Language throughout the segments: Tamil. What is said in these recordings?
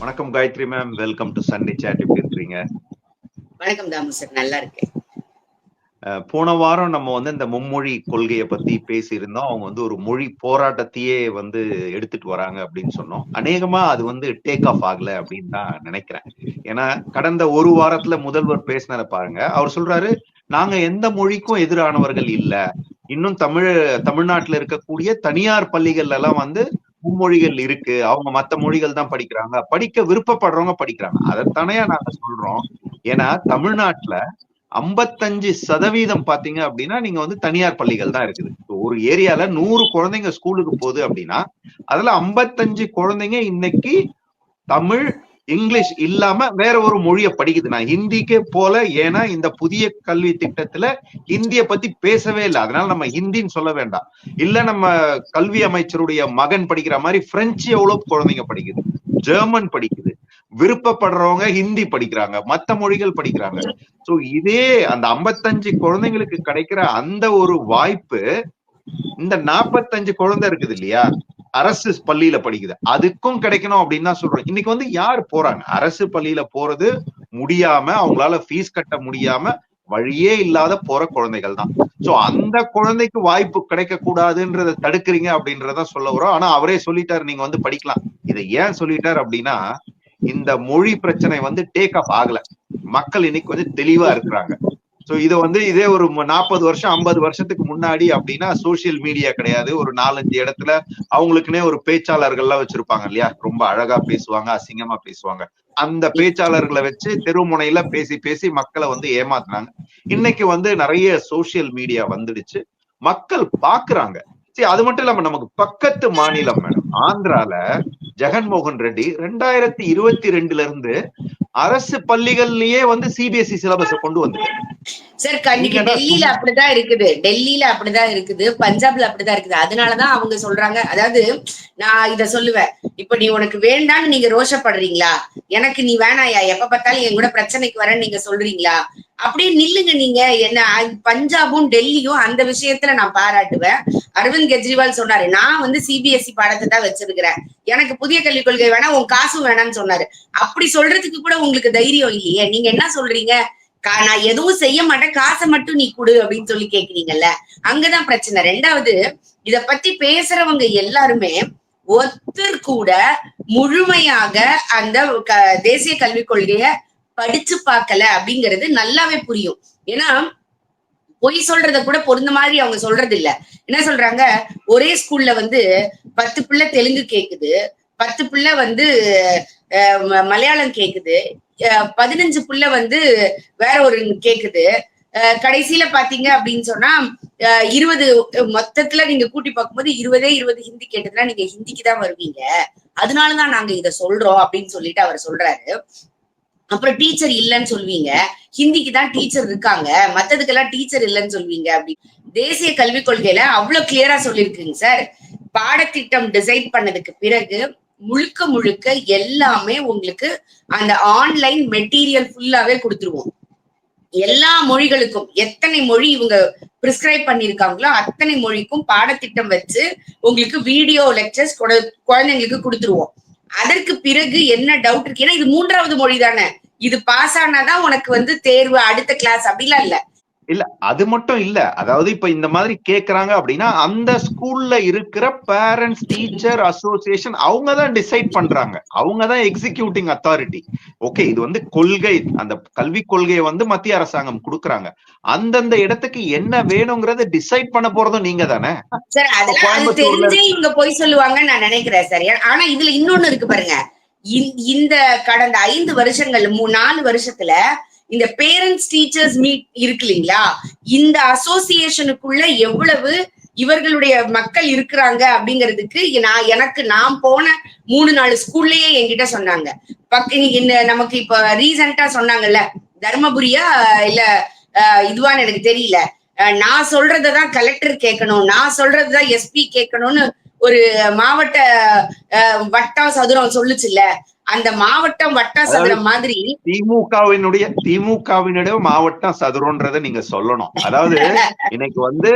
வணக்கம் Gayathri ma'am, welcome to Sunday chat. எப்படி இருக்கிறீங்க? வணக்கம் தாமு சார், நல்லா இருக்கேன். போன வாரம் நம்ம இந்த மும்மொழி கொள்கையை பத்தி பேசியிருந்தோம். அவங்க ஒரு மொழி போராட்டத்தையே எடுத்துட்டு வராங்க அப்படின்னு சொன்னோம். அநேகமா அது டேக் ஆஃப் ஆகல அப்படின்னு தான் நினைக்கிறேன். ஏன்னா கடந்த ஒரு வாரத்துல முதல்வர் பேசினதை பாருங்க. அவர் சொல்றாரு, நாங்க எந்த மொழிக்கும் எதிரானவர்கள் இல்ல. இன்னும் தமிழ்நாட்டுல இருக்கக்கூடிய தனியார் பள்ளிகள்ல எல்லாம் மும்மொழிகள் இருக்கு. அவங்க மத்த மொழிகள் தான் படிக்கிறாங்க. படிக்க விருப்பப்படுறவங்க படிக்கிறாங்க. அதைத்தானே நாங்க சொல்றோம். ஏன்னா தமிழ்நாட்டுல 55% பாத்தீங்க அப்படின்னா நீங்க தனியார் பள்ளிகள் தான் இருக்குது. ஒரு ஏரியால 100 குழந்தைங்க ஸ்கூலுக்கு போகுது அப்படின்னா அதுல 55 குழந்தைங்க இன்னைக்கு தமிழ், இங்கிலீஷ் இல்லாம வேற ஒரு மொழியை படிக்குது. நான் ஹிந்திக்கே போல. ஏன்னா இந்த புதிய கல்வி திட்டத்துல ஹிந்திய பத்தி பேசவே இல்லை. அதனால நம்ம ஹிந்தின்னு சொல்ல வேண்டாம். இல்ல நம்ம கல்வி அமைச்சருடைய மகன் படிக்கிற மாதிரி பிரெஞ்சு எவ்வளவு குழந்தைங்க படிக்குது, ஜெர்மன் படிக்குது, விருப்பப்படுறவங்க ஹிந்தி படிக்கிறாங்க, மத்த மொழிகள் படிக்கிறாங்க. சோ இதே அந்த 55 குழந்தைங்களுக்கு கிடைக்கிற அந்த ஒரு வாய்ப்பு இந்த 45 குழந்தை இருக்குது இல்லையா, அரசு பள்ளியில படிக்குது, அதுக்கும் கிடைக்கணும் அப்படின்னு தான் சொல்றோம். இன்னைக்கு யார் போறாங்க? அரசு பள்ளியில போறது முடியாம, அவங்களால ஃபீஸ் கட்ட முடியாம வழியே இல்லாத போற குழந்தைகள் தான். சோ அந்த குழந்தைக்கு வாய்ப்பு கிடைக்க கூடாதுன்றத தடுக்கிறீங்க அப்படின்றத சொல்ல வரோம். ஆனா அவரே சொல்லிட்டாரு, நீங்க படிக்கலாம். இதை ஏன் சொல்லிட்டாரு அப்படின்னா, இந்த மொழி பிரச்சனை டேக் ஆஃப் ஆகல. மக்கள் இன்னைக்கு கொஞ்சம் தெளிவா இருக்கிறாங்க. சோ இதை இதே ஒரு 40 வருஷம் 50 வருஷத்துக்கு முன்னாடி அப்படின்னா சோசியல் மீடியா கிடையாது. ஒரு 4-5 இடத்துல அவங்களுக்குன்னே ஒரு பேச்சாளர்கள்லாம் வச்சிருப்பாங்க இல்லையா, ரொம்ப அழகா பேசுவாங்க, அசிங்கமா பேசுவாங்க. அந்த பேச்சாளர்களை வச்சு தெருமுனையில பேசி பேசி மக்களை ஏமாத்துனாங்க. இன்னைக்கு நிறைய சோசியல் மீடியா வந்துடுச்சு, மக்கள் பாக்குறாங்க. சரி, அது மட்டும் இல்லாம நமக்கு பக்கத்து மாநிலம் மேடம் ஆந்திரால ஜெகன்மோகன் ரெட்டி 2022 இருந்து அரசு பள்ளிகள்லயே சிபிஎஸ்இ சிலபஸ கொண்டு வந்துட்டாரு. சார் கண்டிப்பா டெல்லியில அப்படிதான் இருக்குது, டெல்லியில அப்படிதான் இருக்குது, பஞ்சாப்ல அப்படிதான் இருக்குது. அதனாலதான் அவங்க சொல்றாங்க. அதாவது நான் இத சொல்லுவேன், இப்ப நீ உனக்கு வேண்டான்னு நீங்க ரோஷப்படுறீங்களா, எனக்கு நீ வேணாயா, எப்ப பார்த்தாலும் என் கூட பிரச்சனைக்கு வரேன்னு நீங்க சொல்றீங்களா, அப்படியே நில்லுங்க. நீங்க என்ன பஞ்சாபும் டெல்லியும் அந்த விஷயத்துல நான் பாராட்டுவேன். அரவிந்த் கெஜ்ரிவால் சொன்னாரு, நான் சிபிஎஸ்இ பாடத்தை தான் வச்சிருக்கிறேன், எனக்கு புதிய கல்விக் கொள்கை வேணா, உன் காசும் வேணாம்னு சொன்னாரு. அப்படி சொல்றதுக்கு கூட உங்களுக்கு தைரியம் இல்லையே. நீங்க என்ன சொல்றீங்க, நான் எதுவும் செய்ய மாட்டேன், காசை மட்டும் நீ கொடு அப்படின்னு சொல்லி கேக்குறீங்கல்ல, அங்கதான் பிரச்சனை. ரெண்டாவது, இத பத்தி பேசுறவங்க எல்லாருமே ஒருத்தர் கூட முழுமையாக அந்த தேசிய கல்விக் கொள்கைய படிச்சு பார்க்கல அப்படிங்கிறது நல்லாவே புரியும். ஏன்னா பொய் சொல்றத கூட பொருந்த மாதிரி அவங்க சொல்றது இல்ல. என்ன சொல்றாங்க, ஒரே ஸ்கூல்ல 10 பிள்ளை தெலுங்கு கேக்குது, 10 பிள்ளை மலையாளம் கேக்குது, 15 புள்ள வேற ஒரு கேக்குது. கடைசியில பாத்தீங்க அப்படின்னு சொன்னா 20 மொத்தத்துல நீங்க கூட்டி பார்க்கும்போது 20 ஹிந்தி கேட்டதுன்னா நீங்க ஹிந்திக்கு தான் வருவீங்க, அதனாலதான் நாங்க இத சொல்றோம் அப்படின்னு சொல்லிட்டு அவர் சொல்றாரு. அப்புறம் டீச்சர் இல்லைன்னு சொல்வீங்க, ஹிந்திக்கு தான் டீச்சர் இருக்காங்க, மத்ததுக்கெல்லாம் டீச்சர் இல்லைன்னு சொல்வீங்க. அப்படி தேசிய கல்விக் கொள்கையில அவ்வளவு கிளியரா சொல்லியிருக்குங்க சார். பாடத்திட்டம் டிசைட் பண்ணதுக்கு பிறகு முழுக்க முழுக்க எல்லாமே உங்களுக்கு அந்த ஆன்லைன் மெட்டீரியல் ஃபுல்லாவே கொடுத்துருவோம். எல்லா மொழிகளுக்கும் எத்தனை மொழி இவங்க பிரிஸ்கிரைப் பண்ணிருக்காங்களோ அத்தனை மொழிக்கும் பாடத்திட்டம் வச்சு உங்களுக்கு வீடியோ லெக்சர்ஸ் குழந்தைங்களுக்கு கொடுத்துருவோம். அதற்கு பிறகு என்ன டவுட் இருக்கு, ஏன்னா இது 3வது மொழி தானே, இது பாஸ் ஆனாதான் உனக்கு தேர்வு அடுத்த கிளாஸ் அப்படிலாம் இல்ல. இல்ல அது மட்டும் இல்ல. அதாவது இப்ப இந்த மாதிரி கேக்குறாங்க அப்படின்னா அந்த ஸ்கூல்ல இருக்கிற பேரண்ட்ஸ் டீச்சர் அசோசியேஷன் அவங்கதான் டிசைட் பண்றாங்க, அவங்கதான் எக்ஸிக்யூட்டிங் அத்தாரிட்டி. ஓகே, இது கொள்கை, அந்த கல்விக் கொள்கையை மத்திய அரசாங்கம் கொடுக்குறாங்க. அந்தந்த இடத்துக்கு என்ன வேணுங்கிறத டிசைட் பண்ண போறதும் நீங்க தானே சார். அதெல்லாம் தெரிஞ்சே இவங்க போய் சொல்லுவாங்கன்னு நான் நினைக்கிறேன் சார். ஆனா இதுல இன்னொன்னு இருக்கு பாருங்க, இந்த கடந்த 5 வருஷங்கள் 4 வருஷத்துல இந்த பேரண்ட்ஸ் டீச்சர்ஸ் மீட் இருக்கு இல்லைங்களா, இந்த அசோசியேஷனுக்குள்ள எவ்வளவு இவர்களுடைய மக்கள் இருக்கிறாங்க அப்படிங்கிறதுக்கு நான் போன 3-4 ஸ்கூல்லயே என்கிட்ட சொன்னாங்க. நமக்கு இப்ப ரீசெண்டா சொன்னாங்கல்ல, தர்மபுரியா இல்ல இதுவான்னு எனக்கு தெரியல, நான் சொல்றதான் கலெக்டர் கேட்கணும், நான் சொல்றதுதான் எஸ்பி கேட்கணும்னு ஒரு மாவட்ட வட்டம் சதுரம் சொல்லுச்சுல்ல, அந்த மாவட்டம் வட்ட சதுரம் மாதிரி திமுகவினுடைய மாவட்டம் சதுரன்றதை நீங்க சொல்லணும். அதாவது இன்னைக்கு வந்து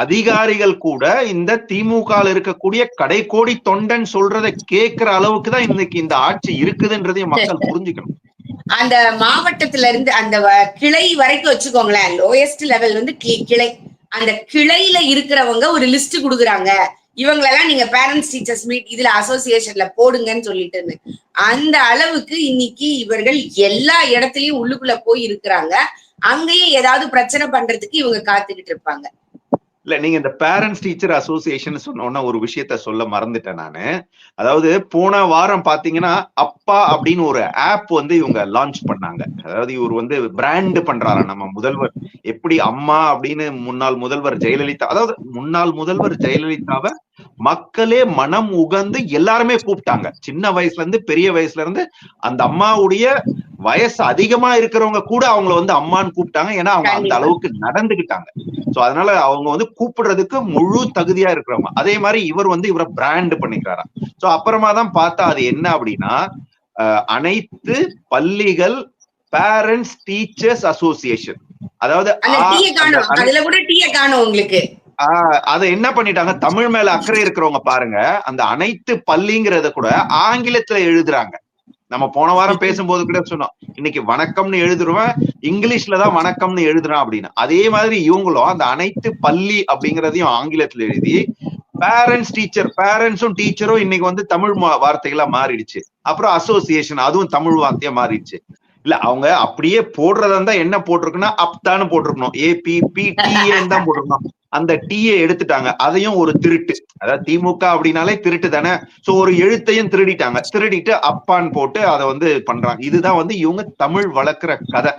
அதிகாரிகள் கூட இந்த திமுக இருக்கக்கூடிய கடைக்கோடி தொண்டன் சொல்றதை கேட்கிற அளவுக்கு தான் இன்னைக்கு இந்த ஆட்சி இருக்குதுன்றதையும் மக்கள் புரிஞ்சுக்கணும். அந்த மாவட்டத்துல இருந்து அந்த கிளை வரைக்கும் வச்சுக்கோங்களேன், லோயஸ்ட் லெவல் வந்து கிளை. அந்த கிளையில இருக்கிறவங்க ஒரு லிஸ்ட் கொடுக்குறாங்க, இவங்களெல்லாம் நீங்க பேரண்ட்ஸ் டீச்சர்ஸ் மீட் இதுல அசோசியேஷன்ல போடுங்கன்னு சொல்லிட்டு. அந்த அளவுக்கு இன்னைக்கு இவர்கள் எல்லா இடத்துலயும் உள்ளுக்குள்ள போய் இருக்கிறாங்க. அங்கேயும் ஏதாவது பிரச்சனை பண்றதுக்கு இவங்க காத்துக்கிட்டு இருப்பாங்க. இல்ல, நீங்க இந்த பேரண்ட்ஸ் டீச்சர் அசோசியேஷன் சொன்ன ஒரு விஷயத்த சொல்ல மறந்துட்டேன் நானு. அதாவது போன வாரம் பாத்தீங்கன்னா அப்பா அப்படின்னு ஒரு ஆப் வந்து இவங்க லான்ச் பண்ணாங்க. அதாவது இவர் வந்து பிராண்ட் பண்றாரா நம்ம முதல்வர் எப்படி அம்மா அப்படின்னு முன்னாள் முதல்வர் ஜெயலலிதா, அதாவது முன்னாள் முதல்வர் ஜெயலலிதாவை மக்களே மனம் உகந்து எல்லாருமே கூப்பிட்டாங்க. சின்ன வயசுல இருந்து பெரிய வயசுல இருந்து அந்த அம்மாவுடைய வயசு அதிகமா இருக்கிறவங்க கூட அவங்கள வந்து அம்மான்னு கூப்பிட்டாங்க. ஏன்னா அவங்க அந்த அளவுக்கு நடந்துகிட்டாங்க. சோ அதனால அவங்க வந்து கூப்பிடுறதுக்கு முழு தகுதியா இருக்கிறவங்க. அதே மாதிரி இவர் வந்து இவரை பிராண்ட் பண்ணிக்கிறாரா. சோ அப்புறமா தான் பார்த்தா அது என்ன அப்படின்னா, அனைத்து பள்ளிகள் பேரண்ட்ஸ் டீச்சர்ஸ் அசோசியேஷன். அதாவது அதை என்ன பண்ணிட்டாங்க, தமிழ் மேல அக்கறை இருக்கிறவங்க பாருங்க, அந்த அனைத்து பள்ளிங்கிறத கூட ஆங்கிலத்துல எழுதுறாங்க. நம்ம போன வாரம் பேசும்போது கூட சொன்னோம், இன்னைக்கு வணக்கம்னு எழுதுருவேன், இங்கிலீஷ்ல தான் வணக்கம்னு எழுதுறான் அப்படின்னு. அதே மாதிரி இவங்களும் அந்த அனைத்து பள்ளி அப்படிங்கிறதையும் ஆங்கிலத்துல எழுதி பேரண்ட்ஸ் டீச்சர், பேரண்ட்ஸும் டீச்சரும் இன்னைக்கு வந்து தமிழ் வார்த்தைகளா மாறிடுச்சு. அப்புறம் அசோசியேஷன், அதுவும் தமிழ் வார்த்தையா மாறிடுச்சு. இல்ல அவங்க அப்படியே போடுறதா இருந்தா என்ன போட்டிருக்குன்னா அப்தான்னு போட்டிருக்கணும், APPTAன்னு தான் போட்டிருக்கணும். அந்த டீயை எடுத்துட்டாங்க, அதையும் ஒரு திருட்டு. அதாவது திமுக அப்படின்னாலே திருட்டு தானே. சோ ஒரு எழுத்தையும் திருடிட்டு அப்பான்னு போட்டு அதை வந்து பண்றாங்க. இதுதான் வந்து இவங்க தமிழ் வளர்க்கிற கதை.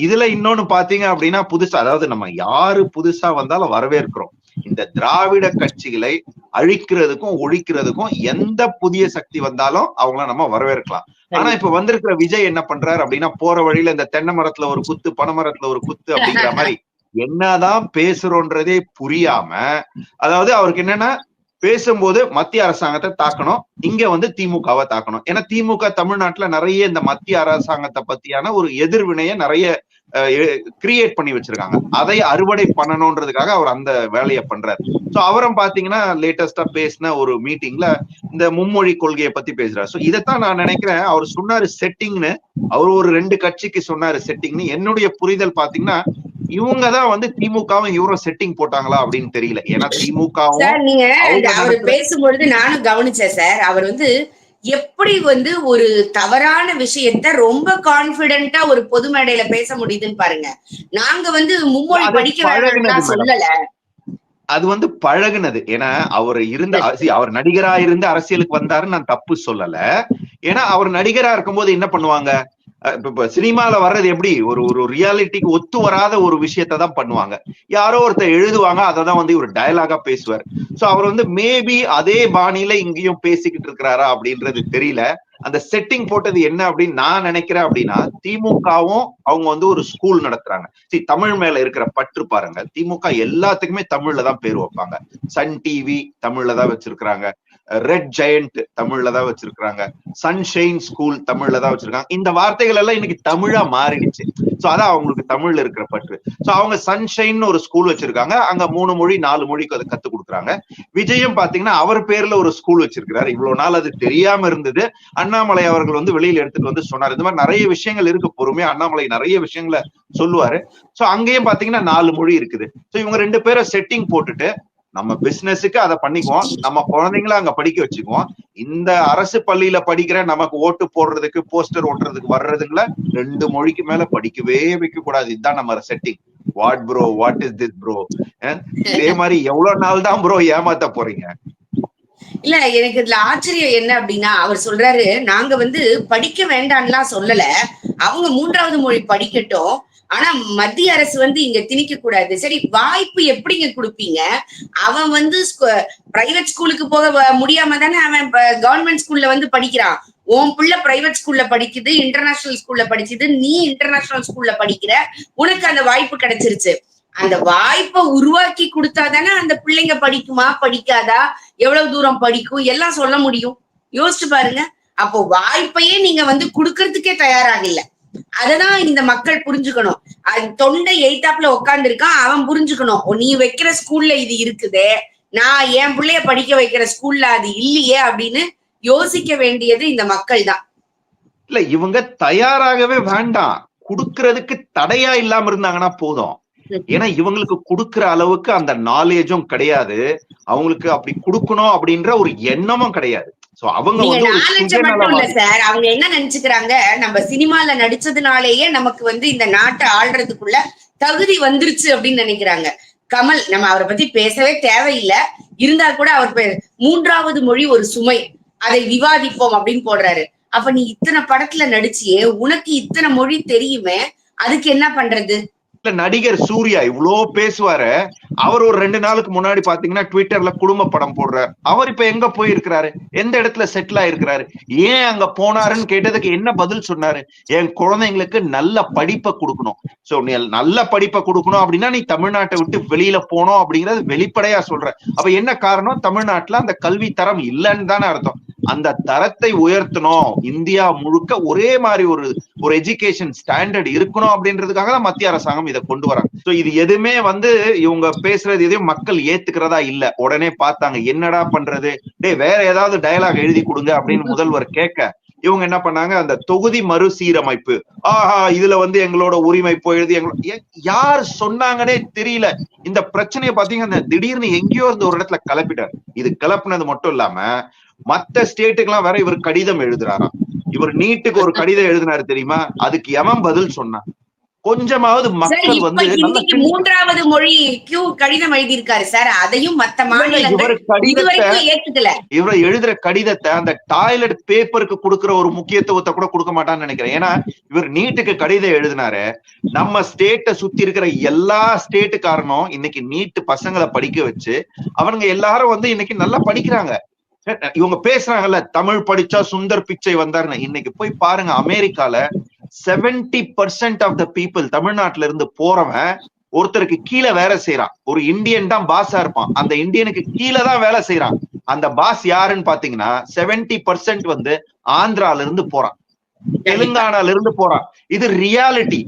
இதுல இன்னொன்னு பாத்தீங்க அப்படின்னா புதுசா, அதாவது நம்ம யாரு புதுசா வந்தாலும் வரவேற்கிறோம். இந்த திராவிட கட்சிகளை அழிக்கிறதுக்கும் ஒழிக்கிறதுக்கும் எந்த புதிய சக்தி வந்தாலும் அவங்கள நம்ம வரவேற்கலாம். ஆனா இப்ப வந்திருக்கிற விஜய் என்ன பண்றாரு அப்படின்னா, போற வழியில இந்த தென்னை மரத்துல ஒரு குத்து, பனை மரத்துல ஒரு குத்து அப்படிங்கிற மாதிரி என்னதான் பேசுறோன்றதே புரியாம, அதாவது அவருக்கு என்னன்னா பேசும்போது மத்திய அரசாங்கத்தை தாக்கணும், இங்க வந்து திமுகவை தாக்கணும். ஏன்னா திமுக தமிழ்நாட்டுல நிறைய இந்த மத்திய அரசாங்கத்தை பத்தியான ஒரு எதிர்வினையை நிறைய கிரியேட் பண்ணி வச்சிருக்காங்க. அதை அறுவடை பண்ணணும்ன்றதுக்காக அவர் அந்த வேலையை பண்றாரு. சோ அவரும் பாத்தீங்கன்னா லேட்டஸ்டா பேசின ஒரு மீட்டிங்ல இந்த மும்மொழி கொள்கையை பத்தி பேசுறாரு. சோ இதைத்தான் நான் நினைக்கிறேன் அவர் சொன்னாரு செட்டிங்னு. அவர் ஒரு 2 கட்சிக்கு சொன்னாரு செட்டிங்னு. என்னுடைய புரிதல் பாத்தீங்கன்னா இவங்கதான் வந்து திமுகவும் இவரும் செட்டிங் போட்டாங்களா அப்படின்னு தெரியல. ஏன்னா திமுகவும் நீங்க அவர் பேசும்பொழுது நானும் கவனிச்சேன் சார். அவர் வந்து எப்படி வந்து ஒரு தவறான விஷயத்த ரொம்ப கான்பிடென்ட்டா ஒரு பொது மேடையில பேச முடியுதுன்னு பாருங்க. நாங்க வந்து மும்மொழி படிக்க வேண்டாம் சொல்லல, அது வந்து பழகுனது. ஏன்னா அவர் நடிகரா இருந்து அரசியலுக்கு வந்தாருன்னு நான் தப்பு சொல்லல. ஏன்னா அவர் நடிகரா இருக்கும்போது என்ன பண்ணுவாங்க, இப்ப சினிமால வர்றது எப்படி ஒரு ரியாலிட்டிக்கு ஒத்து வராத ஒரு விஷயத்த தான் பண்ணுவாங்க. யாரோ ஒருத்தர் எழுதுவாங்க, அததான் வந்து இவர் டயலாகா பேசுவார். சோ அவர் வந்து மேபி அதே பாணியில இங்கேயும் பேசிக்கிட்டு இருக்கிறாரா அப்படின்றது தெரியல. அந்த செட்டிங் போட்டது என்ன அப்படின்னு நான் நினைக்கிறேன் அப்படின்னா, திமுகவும் அவங்க வந்து ஒரு ஸ்கூல் நடத்துறாங்க. தமிழ் மேல இருக்கிற பற்று பாருங்க. திமுக எல்லாத்துக்குமே தமிழ்ல தான் பேர் வைப்பாங்க. சன் டிவி தமிழ்ல தான் வச்சிருக்கிறாங்க, ரெட் ஜெயண்ட் தமிழ்ல தான் வச்சிருக்காங்க, சன்ஷைன் ஸ்கூல் தமிழ்ல தான் வச்சிருக்காங்க. இந்த வார்த்தைகள் எல்லாம் இன்னைக்கு தமிழா மாறிடுச்சு. சோ அதான் அவங்களுக்கு தமிழ்ல இருக்கிற பற்று. சோ அவங்க சன்ஷைன் ஒரு ஸ்கூல் வச்சிருக்காங்க, அங்க 3 மொழி 4 மொழிக்கு அதை கத்து கொடுக்குறாங்க. விஜயம் பாத்தீங்கன்னா அவர் பேர்ல ஒரு ஸ்கூல் வச்சிருக்கிறாரு. இவ்வளவு நாள் அது தெரியாம இருந்தது. அண்ணாமலை அவர்கள் வந்து வெளியில எடுத்துட்டு வந்து சொன்னார். இந்த மாதிரி நிறைய விஷயங்கள் இருக்கு, பொறுமையா அண்ணாமலை நிறைய விஷயங்களை சொல்லுவாரு. சோ அங்கேயும் பாத்தீங்கன்னா 4 மொழி இருக்குது. சோ இவங்க 2 பேரை செட்டிங் போட்டுட்டு நம்ம பிசினஸுக்கு அதை பண்ணிக்குவோம், நம்ம குழந்தைங்கள அங்க படிக்க வச்சுக்குவோம். இந்த அரசு பள்ளியில படிக்கிற நமக்கு ஓட்டு போடுறதுக்கு போஸ்டர் ஓட்டுறதுக்கு வர்றதுங்கள 2 மொழிக்கு மேல படிக்கவே வைக்க கூடாது. இதுதான் நம்ம setting. What bro, what is this bro? இதே மாதிரி எவ்வளவு நாள் தான் ப்ரோ ஏமாத்த போறீங்க? இல்ல, எனக்கு இதுல ஆச்சரியம் என்ன அப்படின்னா, அவர் சொல்றாரு நாங்க வந்து படிக்க வேண்டாம்லாம் சொல்லல, அவங்க 3வது மொழி படிக்கட்டும், ஆனா மத்திய அரசு வந்து இங்க திணிக்க கூடாது. சரி, வாய்ப்பு எப்படிங்க கொடுப்பீங்க? அவன் வந்து பிரைவேட் ஸ்கூலுக்கு போக முடியாம தானே அவன் கவர்மெண்ட் ஸ்கூல்ல வந்து படிக்கிறான். உன் பிள்ளை பிரைவேட் ஸ்கூல்ல படிக்குது, இன்டர்நேஷனல் ஸ்கூல்ல படிக்குது, நீ இன்டர்நேஷனல் ஸ்கூல்ல படிக்கிற, உனக்கு அந்த வாய்ப்பு கிடைச்சிருச்சு. அந்த வாய்ப்பை உருவாக்கி கொடுத்தாதானே அந்த பிள்ளைங்க படிக்குமா படிக்காதா, எவ்வளவு தூரம் படிக்கும் எல்லாம் சொல்ல முடியும். யோசிச்சு பாருங்க. அப்போ வாய்ப்பையே நீங்க வந்து குடுக்கறதுக்கே தயாராக இல்ல. அததான் இந்த மக்கள் புரிஞ்சுக்கணும். அது தொண்டை எய்தாப்புல உட்கார்ந்து இருக்கான், அவன் புரிஞ்சுக்கணும். நீ வைக்கிற ஸ்கூல்ல இது இருக்குதே, நான் என் பிள்ளைய படிக்க வைக்கிற ஸ்கூல்ல அது இல்லையே அப்படின்னு யோசிக்க வேண்டியது இந்த மக்கள் தான். இல்ல இவங்க தயாராகவே வேண்டாம், குடுக்கறதுக்கு தடையா இல்லாம இருந்தாங்கன்னா போதும். ஏன்னா இவங்களுக்கு குடுக்கிற அளவுக்கு அந்த நாலேஜும் கிடையாது, அவங்களுக்கு அப்படி குடுக்கணும் அப்படின்ற ஒரு எண்ணமும் கிடையாது. அவங்க சார் அவங்க என்ன நினைச்சுக்கிறாங்க, நம்ம சினிமால நடிச்சதுனாலேயே நமக்கு வந்து இந்த நாட்டை ஆள்றதுக்குள்ள தகுதி வந்துருச்சு அப்படின்னு நினைக்கிறாங்க. கமல், நம்ம அவரை பத்தி பேசவே தேவையில்லை, இருந்தா கூட அவர் பேர் 3வது மொழி ஒரு சுமை, அதை விவாதிப்போம் அப்படின்னு போடுறாரு. அப்ப நீ இத்தனை படத்துல நடிச்சியே, உனக்கு இத்தனை மொழி தெரியுமே, அதுக்கு என்ன பண்றது? நடிகர் சூர்யா இவ்வளோ பேசுவாரு, அவர் ஒரு 2 நாளுக்கு முன்னாடி பாத்தீங்கன்னா ட்விட்டர்ல குடும்ப படம் போடுறாரு. அவர் இப்ப எங்க போயிருக்கிறாரு, எந்த இடத்துல செட்டில் ஆயிருக்கிறாரு, ஏன் அங்க போனாருன்னு கேட்டதுக்கு என்ன பதில் சொன்னாரு? என் குழந்தைங்களுக்கு நல்ல படிப்பை கொடுக்கணும். சோ நீ நல்ல படிப்பை கொடுக்கணும் அப்படின்னா நீ தமிழ்நாட்டை விட்டு வெளியில போனோம் அப்படிங்கறது வெளிப்படையா சொல்ற. அப்ப என்ன காரணம்? தமிழ்நாட்டுல அந்த கல்வி தரம் இல்லைன்னு தானே அர்த்தம். அந்த தரத்தை உயர்த்தணும், இந்தியா முழுக்க ஒரே மாதிரி ஒரு எஜுகேஷன் ஸ்டாண்டர்ட் இருக்கணும் அப்படின்றதுக்காக தான் மத்திய அரசாங்கம் இதை கொண்டு வராங்க. சோ இது எதுவுமே வந்து இவங்க பேசுறது எதையும் மக்கள் ஏத்துக்கிறதா இல்ல. உடனே பார்த்தாங்க என்னடா பண்றது, வேற ஏதாவது டயலாக் எழுதி கொடுங்க அப்படின்னு முதல்வர் கேட்க, இவங்க என்ன பண்ணாங்க, அந்த தொகுதி மறுசீரமைப்பு, இதுல வந்து எங்களோட உரிமை போயிடுது, யார் சொன்னாங்கன்னே தெரியல. இந்த பிரச்சனையை பாத்தீங்கன்னா திடீர்னு எங்கேயோ இருந்த ஒரு இடத்துல கிளப்பிட்டார். இது கிளப்புனது மட்டும் இல்லாம மத்த ஸ்டேட்டுக்கெல்லாம் வேற இவர் கடிதம் எழுதுறாராம். இவர் நீட்டுக்கு ஒரு கடிதம் எழுதினாரு தெரியுமா, அதுக்கு எவன் பதில் சொன்னான்? கொஞ்சமாவது மக்கள் வந்து 3வது மொழிக்கு கடிதம் எழுதியிருக்காரு சார், அதையும் மத்த மாநிலங்கள் இவரை எழுதுற கடிதத்தை அந்த டாய்லெட் பேப்பருக்கு கொடுக்கிற ஒரு முக்கியத்துவத்தை கூட கொடுக்க மாட்டான்னு நினைக்கிறேன். ஏன்னா இவர் நீட்டுக்கு கடிதம் எழுதினாரு, நம்ம ஸ்டேட்டை சுத்தி இருக்கிற எல்லா ஸ்டேட்டுக்காரனும் இன்னைக்கு நீட்டு பசங்களை படிக்க வச்சு அவனுங்க எல்லாரும் வந்து இன்னைக்கு நல்லா படிக்கிறாங்க. இவங்க பேசுறாங்கல்ல, தமிழ் படிச்சா சுந்தர் பிச்சை வந்தாருன்னு. இன்னைக்கு போய் பாருங்க, அமெரிக்கால 70% ஆஃப் த பீப்புள் தமிழ்நாட்டுல இருந்து போறவன் ஒருத்தருக்கு கீழே வேலை செய்யறான். ஒரு இந்தியன் தான் பாஸா இருப்பான், அந்த இந்தியனுக்கு கீழே தான் வேலை செய்யறான். அந்த பாஸ் யாருன்னு பாத்தீங்கன்னா 70% வந்து ஆந்திரால இருந்து போறான், தெலுங்கானால இருந்து போறான். இது ரியாலிட்டி.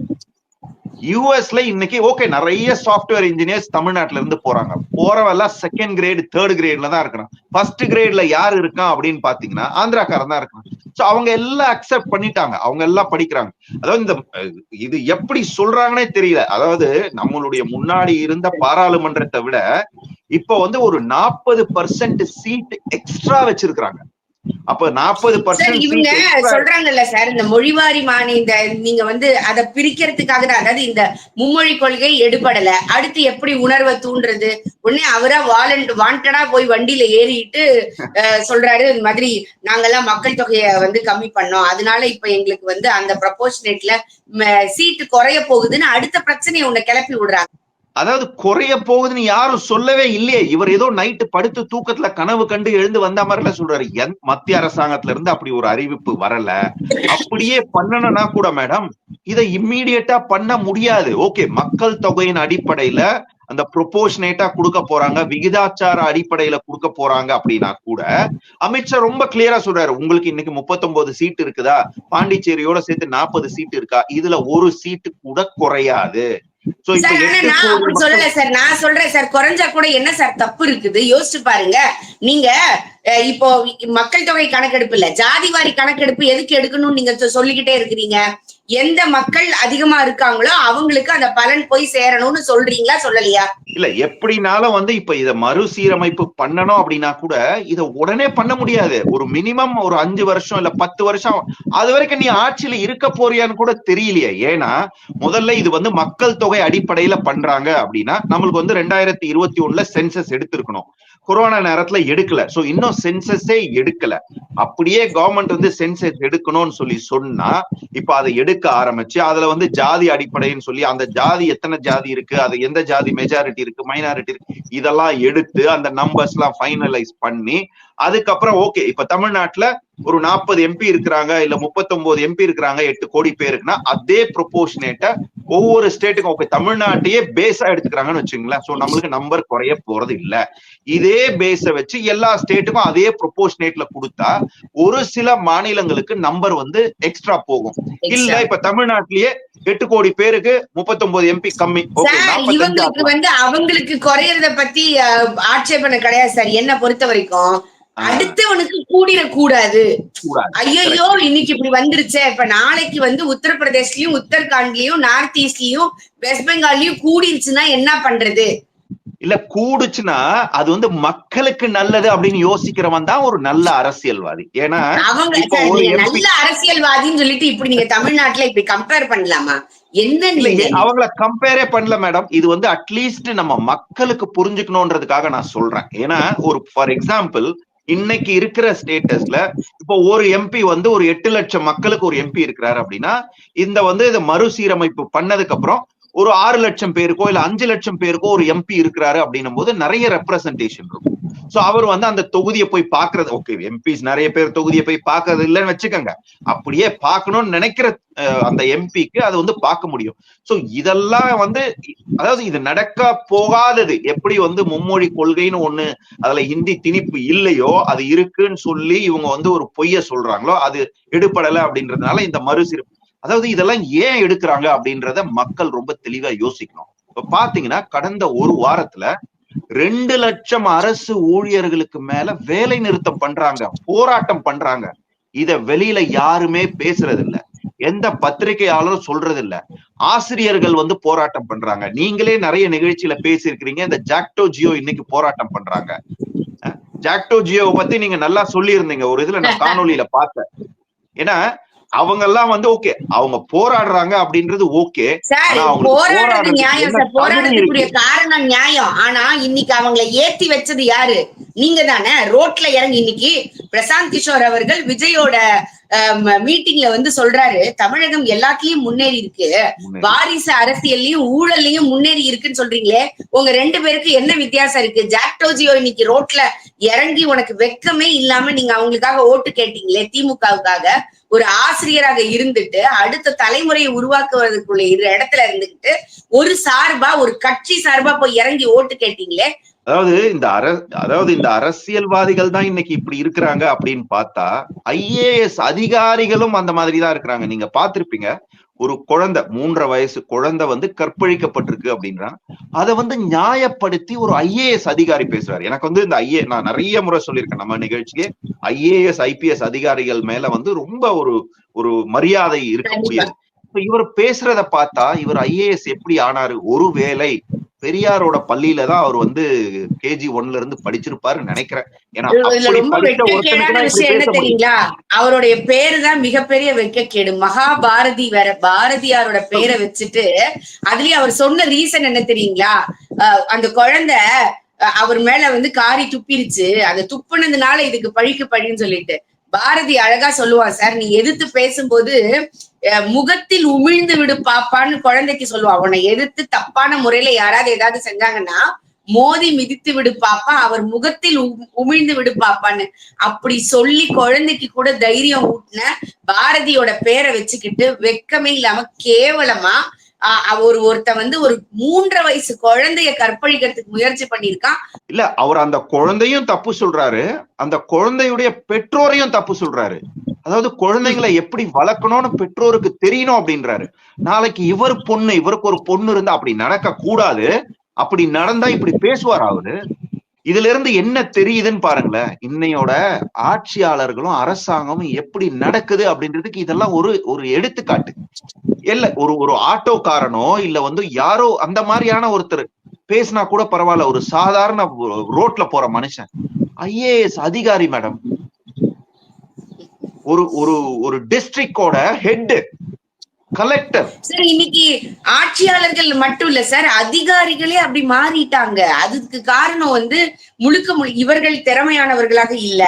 யூஎஸ்ல இன்னைக்கு ஓகே நிறைய சாஃப்ட்வேர் இன்ஜினியர்ஸ் தமிழ்நாட்டுல இருந்து போறாங்க. போறவெல்லாம் 2nd கிரேட் 3rd கிரேட்ல தான் இருக்கிறான். 1st கிரேட்ல யாரு இருக்கான் அப்படின்னு பாத்தீங்கன்னா ஆந்திராக்காரன் தான் இருக்கான். சோ அவங்க எல்லாம் அக்செப்ட் பண்ணிட்டாங்க, அவங்க எல்லாம் படிக்கிறாங்க. அதாவது இது எப்படி சொல்றாங்கன்னே தெரியல. அதாவது நம்மளுடைய முன்னாடி இருந்த பாராளுமன்றத்தை விட இப்ப வந்து ஒரு 40% சீட் எக்ஸ்ட்ரா வச்சிருக்கிறாங்க. அப்ப 40% இவங்க சொல்றாங்கல்ல சார், இந்த மொழிவாரி இந்த நீங்க வந்து அதை பிரிக்கிறதுக்காக தான், அதாவது இந்த மும்மொழி கொள்கை எடுபடல, அடுத்து எப்படி உணர்வை தூண்டுறது, உடனே அவரா வாண்டடா போய் வண்டியில ஏறிட்டு சொல்றாரு, இந்த மாதிரி நாங்கெல்லாம் மக்கள் தொகையை வந்து கம்மி பண்ணோம், அதனால இப்ப எங்களுக்கு வந்து அந்த ப்ரொபோர்ஷனேட்ல சீட்டு குறைய போகுதுன்னு அடுத்த பிரச்சனையை உன்னை கிளப்பி விடுறாங்க. அதாவது குறைய போகுதுன்னு யாரும் சொல்லவே இல்லையே. இவர் ஏதோ நைட்டு படுத்து தூக்கத்துல கனவு கண்டு எழுந்து வந்த மாதிரில சொல்றாரு. மத்திய அரசாங்கத்துல இருந்து அப்படி ஒரு அறிவிப்பு வரல. அப்படியே பண்ணணும்னா கூட மேடம் இதை இம்மீடியட்டா பண்ண முடியாது. ஓகே, மக்கள் தொகையின் அடிப்படையில அந்த ப்ரொபோர்ஷனேட்டா கொடுக்க போறாங்க, விகிதாச்சார அடிப்படையில கொடுக்க போறாங்க அப்படின்னா கூட அமித்ஷா ரொம்ப கிளியரா சொல்றாரு, உங்களுக்கு இன்னைக்கு 39 சீட் இருக்குதா, பாண்டிச்சேரியோட சேர்த்து 40 சீட் இருக்கா, இதுல ஒரு சீட்டு கூட குறையாது. சொல்லல சார், நான் சொல்றேன் சார், குறைஞ்சா கூட என்ன சார் தப்பு இருக்குது? யோசிச்சு பாருங்க. நீங்க இப்போ மக்கள் தொகை கணக்கெடுப்பு இல்ல, ஜாதிவாரி கணக்கெடுப்பு எதுக்கு எடுக்கணும்னு நீங்க சொல்லிக்கிட்டே இருக்கிறீங்க. எந்த மக்கள் அதிகமா இருக்காங்களோ அவங்களுக்கு அந்த பலன் போய் சேரணும்னு சொல்றீங்களா, சொல்லலையா? இல்ல எப்படினாலும் வந்து இப்ப இத மறுசீரமைப்பு பண்ணணும் அப்படின்னா கூட இத உடனே பண்ண முடியாது. ஒரு மினிமம் ஒரு 5 வருஷம் இல்ல 10 வருஷம், அது வரைக்கும் நீ ஆட்சியில இருக்க போறியான்னு கூட தெரியலையே. ஏன்னா முதல்ல இது வந்து மக்கள் தொகை அடிப்படையில பண்றாங்க அப்படின்னா நம்மளுக்கு வந்து 2021 சென்சஸ் எடுத்திருக்கணும். கொரோனா நேரத்துல எடுக்கல. சோ இன்னும் சென்சஸே எடுக்கல. அப்படியே கவர்மெண்ட் வந்து சென்சஸ் எடுக்கணும்னு சொல்லி சொன்னா இப்ப அதை எடுக்க ஆரம்பிச்சு அதுல வந்து ஜாதி அடிப்படைன்னு சொல்லி அந்த ஜாதி எத்தனை ஜாதி இருக்கு, அது எந்த ஜாதி மெஜாரிட்டி இருக்கு, மைனாரிட்டி இருக்கு, இதெல்லாம் எடுத்து அந்த நம்பர்ஸ் எல்லாம் ஃபைனலைஸ் பண்ணி அதுக்கப்புறம் ஓகே, இப்ப தமிழ்நாட்டுல ஒரு 40 எம்பி இருக்கிறாங்க, இல்ல 39 எம்பி இருக்கிறாங்க, 8 கோடி பேருக்குன்னா அதே ப்ரொபோர்ஷனேட்டா ஒவ்வொரு ஸ்டேட்டுக்கும் ஓகே, தமிழ்நாட்டையே பேஸா எடுத்துக்கிறாங்கன்னு வச்சுங்களேன். சோ நம்மளுக்கு நம்பர் குறைய போறது இல்ல. இதே பேஸ வச்சு எல்லா ஸ்டேட்டுக்கும் அதே ப்ரொபோர்ஷனேட்ல கொடுத்தா ஒரு சில மாநிலங்களுக்கு நம்பர் வந்து எக்ஸ்ட்ரா போகும். இல்ல இப்ப தமிழ்நாட்டிலேயே 8 கோடி பேருக்கு 39 எம்பி கம்மி, ஓகே, இவங்களுக்கு வந்து அவங்களுக்கு குறையறத பத்தி ஆட்சேபனை கிடையாது சார். என்ன பொறுத்த வரைக்கும் அடுத்தவனுக்கு கூடிடக்கூடாது. ஐயோ இன்னைக்கு இப்படி வந்துருச்சு, இப்ப நாளைக்கு வந்து உத்தரப்பிரதேஷ்லயும் உத்தரகாண்ட்லயும் நார்த் ஈஸ்ட்லயும் வெஸ்ட் பெங்கால்லயும் கூடிருச்சுன்னா என்ன பண்றது? இல்ல கூடுச்சுன்னா அது வந்து மக்களுக்கு நல்லது அப்படின்னு யோசிக்கிறவன் தான் ஒரு நல்ல அரசியல்வாதி. ஏன்னா அவங்க நல்ல அரசியல்வாதின்னு சொல்லிட்டு இப்படி நீங்க தமிழ்நாட்டுல இப்படி கம்பேர் பண்ணலாமா? என்ன அவங்கள கம்பேரே பண்ணல மேடம். இது வந்து அட்லீஸ்ட் நம்ம மக்களுக்கு புரிஞ்சுக்கணும்ன்றதுக்காக நான் சொல்றேன். ஏன்னா ஒரு ஃபார் எக்ஸாம்பிள் இன்னைக்கு இருக்கிற ஸ்டேட்டஸ்ல இப்போ ஒரு எம்பி வந்து ஒரு 8 லட்சம் மக்களுக்கு ஒரு எம்பி இருக்கிறாரு அப்படின்னா இந்த வந்து இதை மறுசீரமைப்பு பண்ணதுக்கு அப்புறம் ஒரு 6 லட்சம் பேருக்கோ இல்ல 5 லட்சம் பேருக்கோ ஒரு எம்பி இருக்கிறாரு அப்படின்னும் போது நிறைய ரெப்ரசன்டேஷன் இருக்கும். சோ அவர் வந்து அந்த தொகுதியை போய் பாக்குறது, ஓகே எம்பிஸ் நிறைய பேர் தொகுதியை போய் பாக்குறது இல்லைன்னு வச்சுக்கோங்க, அப்படியே பார்க்கணும்னு நினைக்கிற அந்த எம்பிக்கு அது வந்து பார்க்க முடியும். சோ இதெல்லாம் வந்து அதாவது இது நடக்க போகாதது. எப்படி வந்து மும்மொழி கொள்கைன்னு ஒண்ணு அதுல ஹிந்தி திணிப்பு இல்லையோ அது இருக்குன்னு சொல்லி இவங்க வந்து ஒரு பொய்ய சொல்றாங்களோ அது எடுபடலை அப்படின்றதுனால இந்த மறுசீரமைப்பு, அதாவது இதெல்லாம் ஏன் எடுக்கிறாங்க அப்படின்றத மக்கள் ரொம்ப தெளிவா யோசிக்கணும். இப்ப பாத்தீங்கன்னா கடந்த ஒரு வாரத்துல 2 லட்சம் அரசு ஊழியர்களுக்கு மேல வேலை நிறுத்தம் பண்றாங்க, போராட்டம் பண்றாங்க. இத வெளியில யாருமே பேசுறது இல்ல, எந்த பத்திரிகையாளரும் சொல்றது இல்ல. ஆசிரியர்கள் வந்து போராட்டம் பண்றாங்க. நீங்களே நிறைய நிகழ்ச்சியில பேசியிருக்கிறீங்க. இந்த ஜாக்டோ ஜியோ இன்னைக்கு போராட்டம் பண்றாங்க. ஜாக்டோ ஜியோ பத்தி நீங்க நல்லா சொல்லி இருந்தீங்க ஒரு இதுல, நான் காணொலியில பார்த்தேன். ஏன்னா அவங்க எல்லாம் வந்து ஓகே அவங்க போராடுறாங்க அப்படின்றது ஓகே, போராடுறது நியாயம் சார், போராடுறதுக்குரிய காரணம் நியாயம். ஆனா இன்னைக்கு அவங்களை ஏத்தி வச்சது யாரு? நீங்க தானே ரோட்ல இறங்கி. இன்னைக்கு பிரசாந்த் கிஷோர் அவர்கள் விஜயோட மீட்டிங்ல வந்து சொல்றாரு தமிழகம் எல்லாத்துலயும் முன்னேறி இருக்கு, வாரிசு அரசியல்லையும் ஊழல்லையும் முன்னேறி இருக்குன்னு சொல்றீங்களே, உங்க 2 பேருக்கு என்ன வித்தியாசம் இருக்கு? ஜாக்டோஜியோ இன்னைக்கு ரோட்ல இறங்கி உனக்கு வெக்கமே இல்லாம நீங்க அவங்களுக்காக ஓட்டு கேட்டீங்களே, திமுகவுக்காக ஒரு ஆசிரியராக இருந்துட்டு அடுத்த தலைமுறையை உருவாக்குவதற்குள்ள இடத்துல இருந்துகிட்டு ஒரு சார்பா ஒரு கட்சி சார்பா போய் இறங்கி ஓட்டு கேட்டீங்களே. அதாவது இந்த அரசியல்வாதிகள் தான் இன்னைக்கு இப்படி இருக்கிறாங்க அப்படின்னு பார்த்தா ஐஏஎஸ் அதிகாரிகளும் அந்த மாதிரிதான் இருக்கிறாங்க. நீங்க பாத்திருப்பீங்க, ஒரு குழந்தை 3.5 வயசு குழந்தை வந்து கற்பழிக்கப்பட்டிருக்கு அப்படின்னா அதை வந்து நியாயப்படுத்தி ஒரு ஐஏஎஸ் அதிகாரி பேசுறாரு. எனக்கு வந்து இந்த நான் நிறைய முறை சொல்லியிருக்கேன் நம்ம நிகழ்ச்சியே, ஐஏஎஸ் ஐபிஎஸ் அதிகாரிகள் மேல வந்து ரொம்ப ஒரு மரியாதை இருக்கக்கூடியது. இவர் பேசுறத பார்த்தா இவர் ஐஏஎஸ் எப்படி ஆனாரு? ஒருவேளை பெரியாரோட பள்ளியில தான் அவர் வந்து KG 1ல இருந்து படிச்சிருப்பாருன்னு நினைக்கிறேன். ஏன்னா என்ன தெரியுங்களா, அவருடைய பேரு தான் மிகப்பெரிய வெட்கக்கேடு. மகாபாரதி வேற, பாரதியாரோட பேரை வச்சுட்டு அதுலயும் அவர் சொன்ன ரீசன் என்ன தெரியுங்களா, அந்த குழந்தை அவர் மேல வந்து காரி துப்பிருச்சு, அந்த துப்புனதுனால இதுக்கு பழிக்கு பழின்னு சொல்லிட்டு பாரதி அழகா சொல்லுவான் சார், நீ எதிர்த்து பேசும்போது முகத்தில் உமிழ்ந்து விடு பாப்பான்னு குழந்தைக்கு சொல்லுவான். உன்னை எதிர்த்து தப்பான முறையில யாராவது ஏதாவது செஞ்சாங்கன்னா மோதி மிதித்து விடு பாப்பா, அவர் முகத்தில் உமிழ்ந்து விடு பாப்பான்னு அப்படி சொல்லி குழந்தைக்கு கூட தைரியம் ஊட்டின பாரதியோட பேரை வச்சுக்கிட்டு வெக்கமே இல்லாம கேவலமா ஒருத்த வந்து ஒரு 3.5 வயசு குழந்தைய கற்பழிக்கிறதுக்கு முயற்சி பண்ணிருக்கான். இல்ல அவர் அந்த குழந்தையும் தப்பு சொல்றாரு, அந்த குழந்தையுடைய பெற்றோரையும் தப்பு சொல்றாரு. அதாவது குழந்தைங்களை எப்படி வளர்க்கணும்னு பெற்றோருக்கு தெரியணும் அப்படின்றாரு. நாளைக்கு இவருக்கு ஒரு பொண்ணு இருந்தா அப்படி நடக்க கூடாது, அப்படி நடந்தா இப்படி பேசுவார் அவரு. இதுல இருந்து என்ன தெரியுதுன்னு பாருங்களேன், இன்னையோட ஆட்சியாளர்களும் அரசாங்கமும் எப்படி நடக்குது அப்படின்றதுக்கு இதெல்லாம் ஒரு எடுத்துக்காட்டு. இல்ல ஒரு ஆட்டோக்காரனோ இல்ல வந்து யாரோ அந்த மாதிரியான ஒருத்தர் பேசினா கூட பரவாயில்ல, ஒரு சாதாரண ரோட்ல போற மனுஷன் ஐஏஎஸ் அதிகாரி மேடம், ஒரு டிஸ்ட்ரிக்டோட ஹெட் கலெக்டர். சார் இன்னைக்கு ஆட்சியாளர்கள் மட்டும் இல்ல சார், அதிகாரிகளே அப்படி மாறிட்டாங்க. அதுக்கு காரணம் வந்து முழுக்க இவர்கள் திறமையானவர்களாக இல்ல.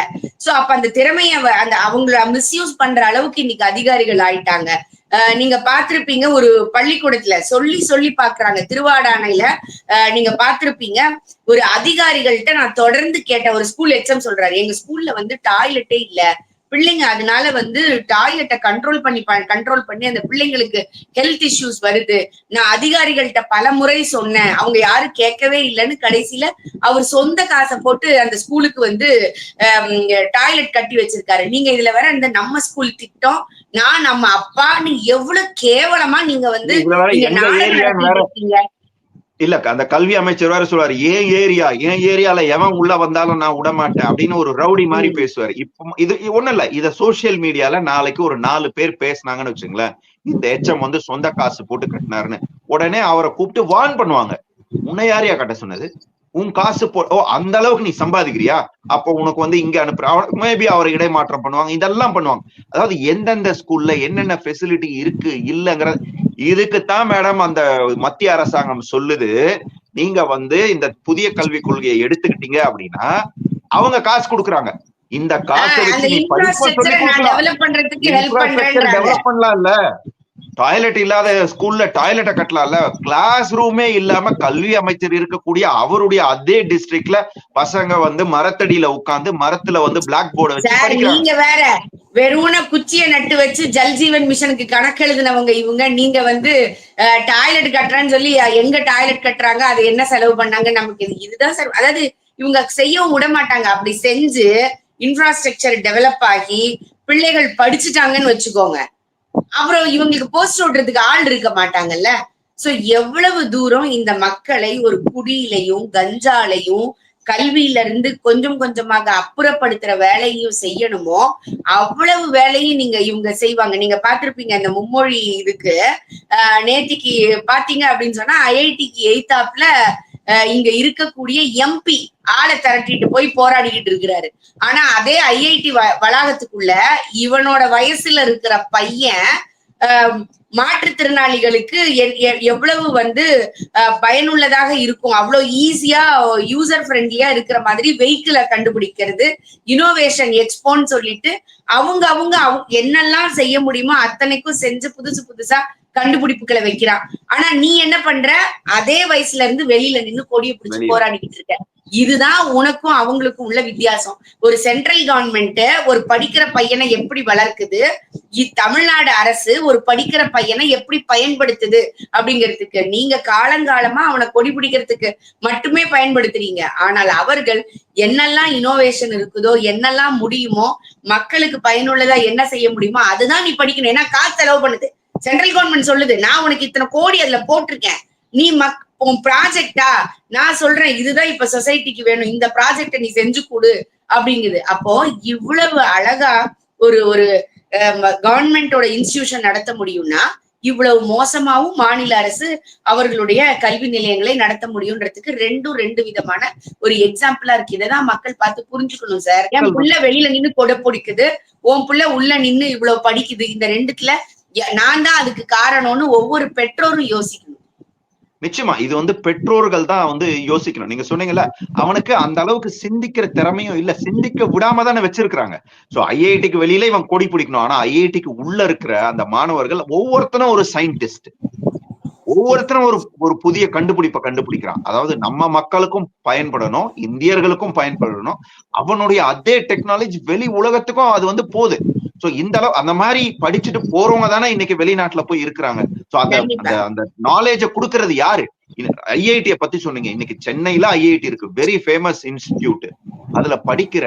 சோ அப்ப அந்த திறமைய அவங்கள மிஸ்யூஸ் பண்ற அளவுக்கு இன்னைக்கு அதிகாரிகள் ஆயிட்டாங்க. நீங்க பாத்திருப்பீங்க ஒரு பள்ளிக்கூடத்துல சொல்லி சொல்லி பாக்குறாங்க திருவாடானையில. நீங்க பாத்திருப்பீங்க ஒரு அதிகாரிகள்கிட்ட நான் தொடர்ந்து கேட்டேன். ஒரு ஸ்கூல் எக்ஸாம் சொல்றாரு, எங்க ஸ்கூல்ல வந்து டாய்லெட்டே இல்ல, பிள்ளைங்க அதனால வந்து டாய்லெட்டை கண்ட்ரோல் பண்ணி அந்த பிள்ளைங்களுக்கு ஹெல்த் இஷ்யூஸ் வருது. நான் அதிகாரிகள்கிட்ட பல முறை சொன்னேன், அவங்க யாரும் கேட்கவே இல்லைன்னு கடைசியில அவர் சொந்த காசை போட்டு அந்த ஸ்கூலுக்கு வந்து டாய்லெட் கட்டி வச்சிருக்காரு. நீங்க இதுல வேற இந்த நம்ம ஸ்கூல் திட்டம், நான் நம்ம அப்பா, நீங்க எவ்வளவு கேவலமா நீங்க வந்து நாடகம் நடத்திட்டு இருக்கீங்க. இல்ல அந்த கல்வி அமைச்சர் வேற சொல்லுவாரு, என் ஏரியால எவன் உள்ள வந்தாலும் நான் விடமாட்டேன் அப்படின்னு ஒரு ரவுடி மாதிரி பேசுவாரு. இப்ப இது ஒண்ணும் இல்ல, இத சோசியல் மீடியால நாளைக்கு ஒரு 4 பேர் பேசினாங்கன்னு வச்சுங்களேன், இந்த எச்சம் வந்து சொந்த காசு போட்டு கட்டினாருன்னு உடனே அவரை கூப்பிட்டு வார்ன் பண்ணுவாங்க. உன்னை யாரையா கட்ட சொன்னது, உன் காசு அந்த அளவுக்கு நீ சம்பாதிக்கிறியா, அப்போ உனக்கு வந்து இங்க அனுப்புற, மேபி அவரை இடைமாற்றம் பண்ணுவாங்க, இதெல்லாம் பண்ணுவாங்க. அதாவது எந்தெந்த ஸ்கூல்ல என்னென்ன ஃபெசிலிட்டி இருக்கு இல்லங்கிற இதுக்குத்தான் மேடம் அந்த மத்திய அரசாங்கம் சொல்லுது, நீங்க வந்து இந்த புதிய கல்விக் கொள்கையை எடுத்துக்கிட்டீங்க அப்படின்னா அவங்க காசு கொடுக்குறாங்க, இந்த காசை வச்சு நீ டெவலப் பண்ணலாம் இல்ல, டாய்லெட் இல்லாத ஸ்கூல்ல டாய்லெட்டை கட்டலாம்ல, கிளாஸ் ரூமே இல்லாம கல்வி அமைச்சர் இருக்கக்கூடிய அவருடைய அதே டிஸ்ட்ரிக்ட்ல பசங்க வந்து மரத்தடியில உட்கார்ந்து மரத்துல வந்து பிளாக் போர்டு வச்சு நீங்க வேற வெறும் குச்சிய நட்டு வச்சு ஜல்ஜீவன் மிஷனுக்கு கணக்கு எழுதினவங்க இவங்க. நீங்க வந்து டாய்லெட் கட்டுறேன்னு சொல்லி எங்க டாய்லெட் கட்டுறாங்க, அது என்ன செலவு பண்ணாங்க நமக்கு இதுதான் சார். அதாவது இவங்க செய்யவும் விட மாட்டாங்க. அப்படி செஞ்சு இன்ஃப்ராஸ்ட்ரக்சர் டெவலப் ஆகி பிள்ளைகள் படிச்சுட்டாங்கன்னு வச்சுக்கோங்க, அப்புறம் இவங்களுக்கு போஸ்ட் ஓட்டுறதுக்கு ஆள் இருக்க மாட்டாங்கல்ல. சோ எவ்வளவு தூரம் இந்த மக்களை ஒரு குடியிலையும் கஞ்சாலையும் கல்வியில இருந்து கொஞ்சம் கொஞ்சமாக அப்புறப்படுத்துற வேலையும் செய்யணுமோ அவ்வளவு வேலையும் இவங்க செய்வாங்க. நீங்க பாத்திருப்பீங்க இந்த மும்மொழி இதுக்கு நேத்திக்கு பாத்தீங்க அப்படின்னு சொன்னா ஐஐடிக்கு எய்தாப்ல இங்க இருக்கக்கூடிய எம்பி ஆளை திரட்டிட்டு போய் போராடிக்கிட்டு இருக்கிறாரு. ஆனா அதே ஐஐடி வளாகத்துக்குள்ள இவனோட வயசுல இருக்கிற பையன் மாற்றுத்திறனாளிகளுக்கு எவ்வளவு வந்து பயனுள்ளதாக இருக்கும், அவ்வளவு ஈஸியா யூசர் ஃப்ரெண்ட்லியா இருக்கிற மாதிரி வெஹிக்கிளை கண்டுபிடிக்கிறது, இனோவேஷன் எக்ஸ்போன்னு சொல்லிட்டு அவங்க என்னெல்லாம் செய்ய முடியுமோ அத்தனைக்கும் செஞ்சு புதுசா கண்டுபிடிப்புகளை வைக்கிறான். ஆனா நீ என்ன பண்ற, அதே வயசுல இருந்து வெளியில நின்னு கொடியை பிடிச்சு போராடிக்கிட்டு இருக்க. இதுதான் உனக்கும் அவங்களுக்கும் உள்ள வித்தியாசம். ஒரு சென்ட்ரல் கவர்மெண்ட் ஒரு படிக்கிற பையனை எப்படி வளர்க்குது, தமிழ்நாடு அரசு ஒரு படிக்கிற பையனை எப்படி பயன்படுத்துது அப்படிங்கிறதுக்கு நீங்க காலங்காலமா அவனை கொடி பிடிக்கிறதுக்கு மட்டுமே பயன்படுத்துறீங்க. ஆனால் அவர்கள் என்னெல்லாம் இனோவேஷன் இருக்குதோ, என்னெல்லாம் முடியுமோ, மக்களுக்கு பயனுள்ளதா என்ன செய்ய முடியுமோ அதுதான் நீ படிக்கணும். ஏன்னா காசு செலவு பண்ணுது. சென்ட்ரல் கவர்மெண்ட் சொல்லுது, நான் உனக்கு இத்தனை கோடி அதுல போட்டிருக்கேன், நீ உன் ப்ராஜெக்டா நான் சொல்றேன் இதுதான் இப்ப சொசைட்டிக்கு வேணும், இந்த ப்ராஜெக்ட நீ செஞ்சு கொடு அப்படிங்குது. அப்போ இவ்வளவு அழகா ஒரு கவர்மெண்டோட இன்ஸ்டிடியூஷன் நடத்த முடியும்னா இவ்வளவு மோசமாவும் மாநில அரசு அவர்களுடைய கல்வி நிலையங்களை நடத்த முடியும்ன்றதுக்கு ரெண்டு விதமான ஒரு எக்ஸாம்பிளா இருக்கு. இதைதான் மக்கள் பார்த்து புரிஞ்சுக்கணும் சார். என் புள்ள வெளியில நின்னு கொடை பிடிக்குது, உன் புள்ள உள்ள நின்னு இவ்வளவு படிக்குது, இந்த ரெண்டுத்துல நான் தான் அதுக்கு காரணம்னு ஒவ்வொரு பெற்றோரும் யோசிக்கணும். நிச்சயமா இது வந்து பெற்றோர்கள் தான் வந்து யோசிக்கணும். நீங்க சொன்னீங்கல்ல, அவனுக்கு அந்த அளவுக்கு சிந்திக்கிற திறமையும் இல்ல, சிந்திக்க விடாம தானே வச்சிருக்காங்க. சோ ஐஐடிக்கு வெளியில இவன் கொடி பிடிக்கணும், ஆனா ஐஐடிக்கு உள்ள இருக்கிற அந்த மாணவர்கள் ஒவ்வொருத்தனும் ஒரு சயின்டிஸ்ட், ஒவ்வொருத்தரும் ஒரு புதிய கண்டுபிடிப்பை கண்டுபிடிக்கிறான். அதாவது நம்ம மக்களுக்கும் பயன்படணும், இந்தியர்களுக்கும் பயன்படணும், அவனுடைய அதே டெக்னாலஜி வெளி உலகத்துக்கும் அது வந்து போகுது. சோ இந்த அளவு அந்த மாதிரி படிச்சுட்டு போறவங்க தானே இன்னைக்கு வெளிநாட்டுல போய் இருக்கிறாங்க. சோ அந்த நாலேஜ குடுக்கறது யாரு? ஐஐடியை பத்தி சொன்னீங்க, இன்னைக்கு சென்னையில ஐஐடி இருக்கு, வெரி ஃபேமஸ் இன்ஸ்டிடியூட். அதுல படிக்கிற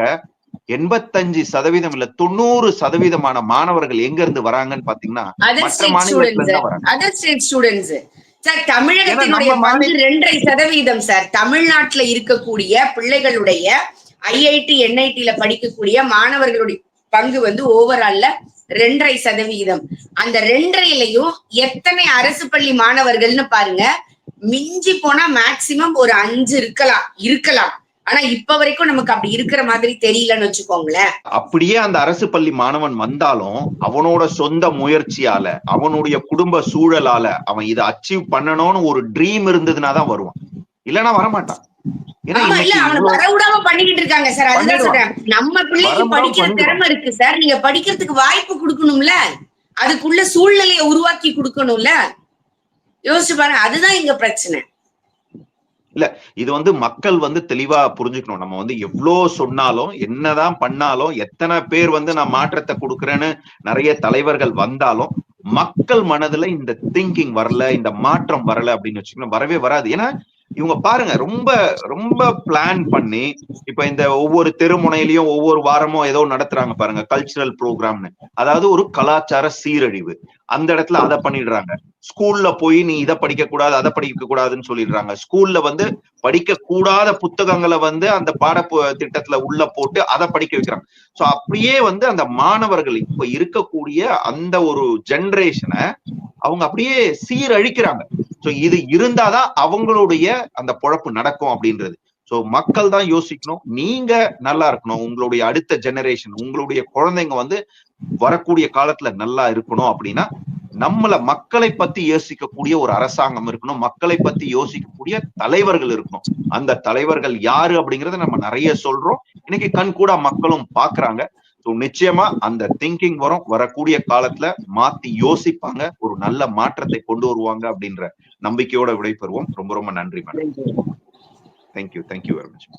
85% இல்ல 90% மாணவர்கள் எங்க இருந்து வராங்கன்னு பாத்தீங்கன்னா மற்ற மாநிலத்துல இருந்து வராங்க. சார் தமிழகத்தினுடைய பங்கு 2.5% சார். தமிழ்நாட்டுல இருக்கக்கூடிய பிள்ளைகளுடைய ஐஐடி என்ஐடில படிக்கக்கூடிய மாணவர்களுடைய பங்கு வந்து ஓவரால்ல 2.5%. அந்த 2.5லையும் எத்தனை அரசு பள்ளி மாணவர்கள்னு பாருங்க. மிஞ்சி போனா மேக்சிமம் ஒரு 5 இருக்கலாம். ஆனா இப்ப வரைக்கும் நமக்கு அப்படி இருக்கிற மாதிரி தெரியலன்னு வச்சுக்கோங்களேன். அப்படியே அந்த அரசு பள்ளி மாணவன் வந்தாலும் அவனோட சொந்த முயற்சியால, அவனுடைய குடும்ப சூழலால அவன் இதை அச்சீவ் பண்ணணும்னு ஒரு ட்ரீம் இருந்ததுனாதான் வருவான், இல்லைன்னா வரமாட்டான். பண்ணிக்கிட்டு இருக்காங்க சார். அதுதான் சொல்றேன், நம்ம பிள்ளைக்கு படிக்கிற திறமை இருக்கு சார், நீங்க படிக்கிறதுக்கு வாய்ப்பு கொடுக்கணும்ல. அதுக்குள்ள சூழ்நிலையை உருவாக்கி கொடுக்கணும்ல. யோசிச்சு பாருங்க, அதுதான் இங்க பிரச்சனை. இல்ல, இது வந்து மக்கள் வந்து தெளிவா புரிஞ்சுக்கணும். நம்ம வந்து எவ்வளவு சொன்னாலும், என்னதான் பண்ணாலும், எத்தனை பேர் வந்து நான் மாற்றத்தை கொடுக்குறேன்னு நிறைய தலைவர்கள் வந்தாலும், மக்கள் மனதுல இந்த திங்கிங் வரல, இந்த மாற்றம் வரல அப்படின்னு வச்சுக்கணும், வரவே வராது. ஏன்னா இவங்க பாருங்க, ரொம்ப ரொம்ப பிளான் பண்ணி, இப்ப இந்த ஒவ்வொரு தெருமுனையிலயும் ஒவ்வொரு வாரமும் ஏதோ நடத்துறாங்க பாருங்க, கல்ச்சுரல் ப்ரோக்ராம்னு. அதாவது ஒரு கலாச்சார சீரழிவு. அந்த இடத்துல அதை பண்ணிடுறாங்க. ஸ்கூல்ல போய் நீ இதை படிக்க கூடாது, அதை படிக்க கூடாதுன்னு சொல்லிடுறாங்க. ஸ்கூல்ல வந்து படிக்க கூடாத புத்தகங்களை வந்து அந்த பாட திட்டத்துல உள்ள போட்டு அதை படிக்க வைக்கிறாங்க. சோ அப்படியே வந்து அந்த மாணவர்கள் இப்ப இருக்கக்கூடிய அந்த ஒரு ஜெனரேஷனை அவங்க அப்படியே சீரழிக்கிறாங்க. சோ இது இருந்தாதான் அவங்களுடைய அந்த பொழப்பு நடக்கும் அப்படின்றது. சோ மக்கள் தான் யோசிக்கணும். நீங்க நல்லா இருக்கணும், உங்களுடைய அடுத்த ஜெனரேஷன், உங்களுடைய குழந்தைங்க வந்து வரக்கூடிய காலத்துல நல்லா இருக்கணும் அப்படின்னா நம்மள மக்களை பத்தி யோசிக்கக்கூடிய ஒரு அரசாங்கம் இருக்கணும், மக்களை பத்தி யோசிக்கக்கூடிய தலைவர்கள் இருக்கணும். அந்த தலைவர்கள் யாரு அப்படிங்கறத நம்ம நிறைய சொல்றோம், இன்னைக்கு கண் கூட மக்களும் பாக்குறாங்க. ஸோ நிச்சயமா அந்த திங்கிங் வரும், வரக்கூடிய காலத்துல மாத்தி யோசிப்பாங்க, ஒரு நல்ல மாற்றத்தை கொண்டு வருவாங்க அப்படின்ற நம்பிக்கையோட விடைபெறுவோம். ரொம்ப ரொம்ப நன்றி மேடம். Thank you very much.